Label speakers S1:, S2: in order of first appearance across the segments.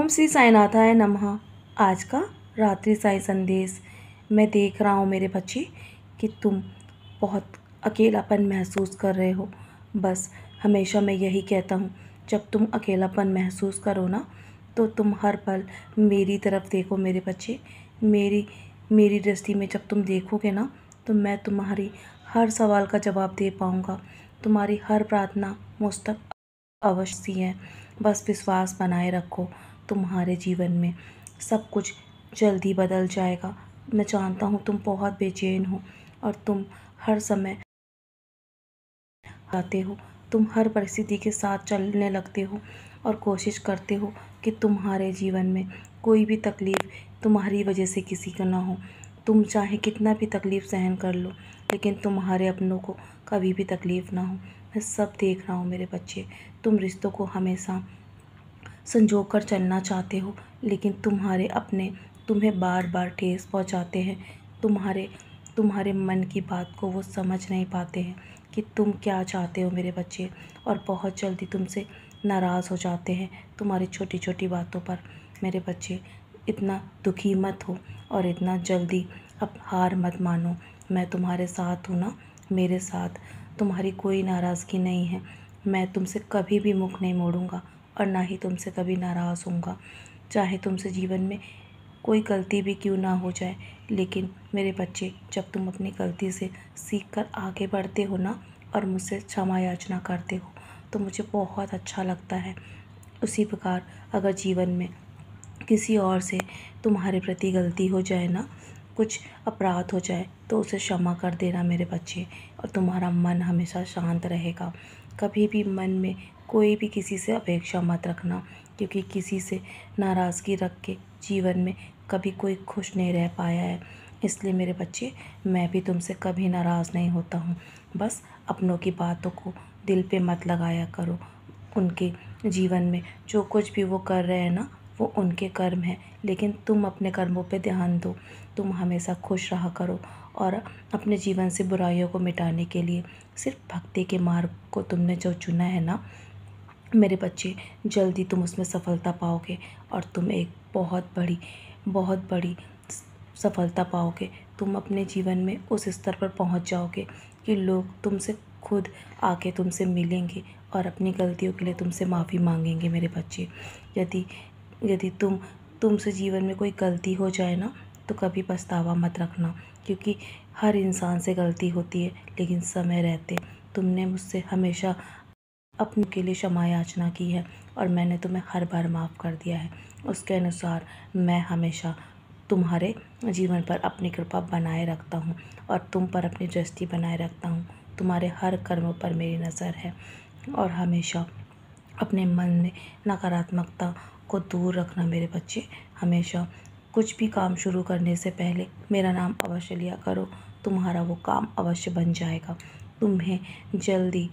S1: ओम श्री साईनाथाय नमः। आज का रात्रि साई संदेश। मैं देख रहा हूँ मेरे बच्चे कि तुम बहुत अकेलापन महसूस कर रहे हो। बस हमेशा मैं यही कहता हूँ, जब तुम अकेलापन महसूस करो ना, तो तुम हर पल मेरी तरफ देखो मेरे बच्चे। मेरी दृष्टि में जब तुम देखोगे ना, तो मैं तुम्हारी हर सवाल का जवाब दे पाऊँगा। तुम्हारी हर प्रार्थना मुझ तक अवश्य है। बस विश्वास बनाए रखो, तुम्हारे जीवन में सब कुछ जल्दी बदल जाएगा। मैं जानता हूँ तुम बहुत बेचैन हो और तुम हर समय आते हो, तुम हर परिस्थिति के साथ चलने लगते हो और कोशिश करते हो कि तुम्हारे जीवन में कोई भी तकलीफ़ तुम्हारी वजह से किसी का ना हो। तुम चाहे कितना भी तकलीफ़ सहन कर लो, लेकिन तुम्हारे अपनों को कभी भी तकलीफ़ ना हो। मैं सब देख रहा हूँ मेरे बच्चे। तुम रिश्तों को हमेशा संजो कर चलना चाहते हो, लेकिन तुम्हारे अपने तुम्हें बार बार ठेस पहुंचाते हैं। तुम्हारे मन की बात को वो समझ नहीं पाते हैं कि तुम क्या चाहते हो मेरे बच्चे, और बहुत जल्दी तुमसे नाराज़ हो जाते हैं तुम्हारी छोटी छोटी बातों पर। मेरे बच्चे, इतना दुखी मत हो और इतना जल्दी अब हार मत मानो। मैं तुम्हारे साथ हूँ ना, मेरे साथ तुम्हारी कोई नाराज़गी नहीं है। मैं तुमसे कभी भी मुख नहीं मोड़ूंगा और ना ही तुमसे कभी नाराज़ होऊंगा, चाहे तुमसे जीवन में कोई गलती भी क्यों ना हो जाए। लेकिन मेरे बच्चे, जब तुम अपनी गलती से सीख कर आगे बढ़ते हो ना और मुझसे क्षमा याचना करते हो, तो मुझे बहुत अच्छा लगता है। उसी प्रकार अगर जीवन में किसी और से तुम्हारे प्रति गलती हो जाए ना, कुछ अपराध हो जाए, तो उसे क्षमा कर देना मेरे बच्चे, और तुम्हारा मन हमेशा शांत रहेगा। कभी भी मन में कोई भी किसी से अपेक्षा मत रखना, क्योंकि किसी से नाराज़गी रख के जीवन में कभी कोई खुश नहीं रह पाया है। इसलिए मेरे बच्चे, मैं भी तुमसे कभी नाराज़ नहीं होता हूँ। बस अपनों की बातों को दिल पे मत लगाया करो। उनके जीवन में जो कुछ भी वो कर रहे हैं ना, वो उनके कर्म हैं, लेकिन तुम अपने कर्मों पे ध्यान दो। तुम हमेशा खुश रहा करो, और अपने जीवन से बुराइयों को मिटाने के लिए सिर्फ भक्ति के मार्ग को तुमने जो चुना है ना मेरे बच्चे, जल्दी तुम उसमें सफलता पाओगे और तुम एक बहुत बड़ी सफलता पाओगे। तुम अपने जीवन में उस स्तर पर पहुंच जाओगे कि लोग तुमसे खुद आके तुमसे मिलेंगे और अपनी गलतियों के लिए तुमसे माफ़ी मांगेंगे मेरे बच्चे। यदि यदि तुमसे जीवन में कोई गलती हो जाए ना, तो कभी पछतावा मत रखना, क्योंकि हर इंसान से गलती होती है। लेकिन समय रहते तुमने मुझसे हमेशा अपने के लिए क्षमा याचना की है और मैंने तुम्हें हर बार माफ़ कर दिया है। उसके अनुसार मैं हमेशा तुम्हारे जीवन पर अपनी कृपा बनाए रखता हूँ और तुम पर अपनी दृष्टि बनाए रखता हूँ। तुम्हारे हर कर्मों पर मेरी नज़र है, और हमेशा अपने मन में नकारात्मकता को दूर रखना मेरे बच्चे। हमेशा कुछ भी काम शुरू करने से पहले मेरा नाम अवश्य लिया करो, तुम्हारा वो काम अवश्य बन जाएगा। तुम्हें जल्दी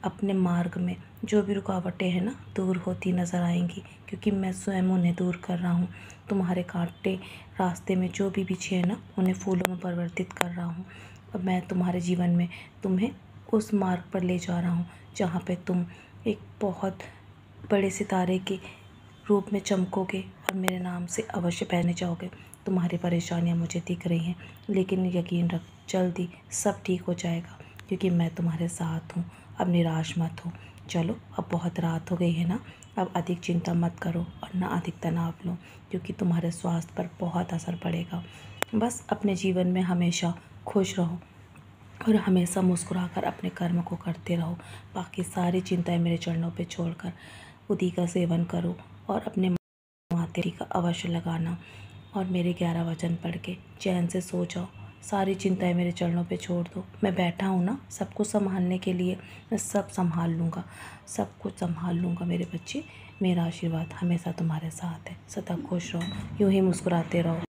S1: अपने मार्ग में जो भी रुकावटें हैं ना, दूर होती नज़र आएंगी, क्योंकि मैं स्वयं उन्हें दूर कर रहा हूँ। तुम्हारे कांटे रास्ते में जो भी बिछे हैं ना, उन्हें फूलों में परिवर्तित कर रहा हूँ। और मैं तुम्हारे जीवन में तुम्हें उस मार्ग पर ले जा रहा हूँ जहाँ पे तुम एक बहुत बड़े सितारे के रूप में चमकोगे और मेरे नाम से अवश्य पहने जाओगे। तुम्हारी परेशानियाँ मुझे दिख रही हैं, लेकिन यकीन रख, जल्दी सब ठीक हो जाएगा, क्योंकि मैं तुम्हारे साथ हूँ। अब निराश मत हो। चलो, अब बहुत रात हो गई है ना, अब अधिक चिंता मत करो और ना अधिक तनाव लो, क्योंकि तुम्हारे स्वास्थ्य पर बहुत असर पड़ेगा। बस अपने जीवन में हमेशा खुश रहो और हमेशा मुस्कुराकर अपने कर्म को करते रहो। बाकी सारी चिंताएं मेरे चरणों पे छोड़कर उदी का सेवन करो और अपने माथे का अवश्य लगाना, और मेरे 11 वचन पढ़ के चैन से सो जाओ। सारी चिंताएं मेरे चरणों पे छोड़ दो। मैं बैठा हूँ ना सब कुछ संभालने के लिए। मैं सब संभाल लूँगा, सब कुछ संभाल लूँगा मेरे बच्चे। मेरा आशीर्वाद हमेशा तुम्हारे साथ है। सदा खुश रहो, यूँ ही मुस्कुराते रहो।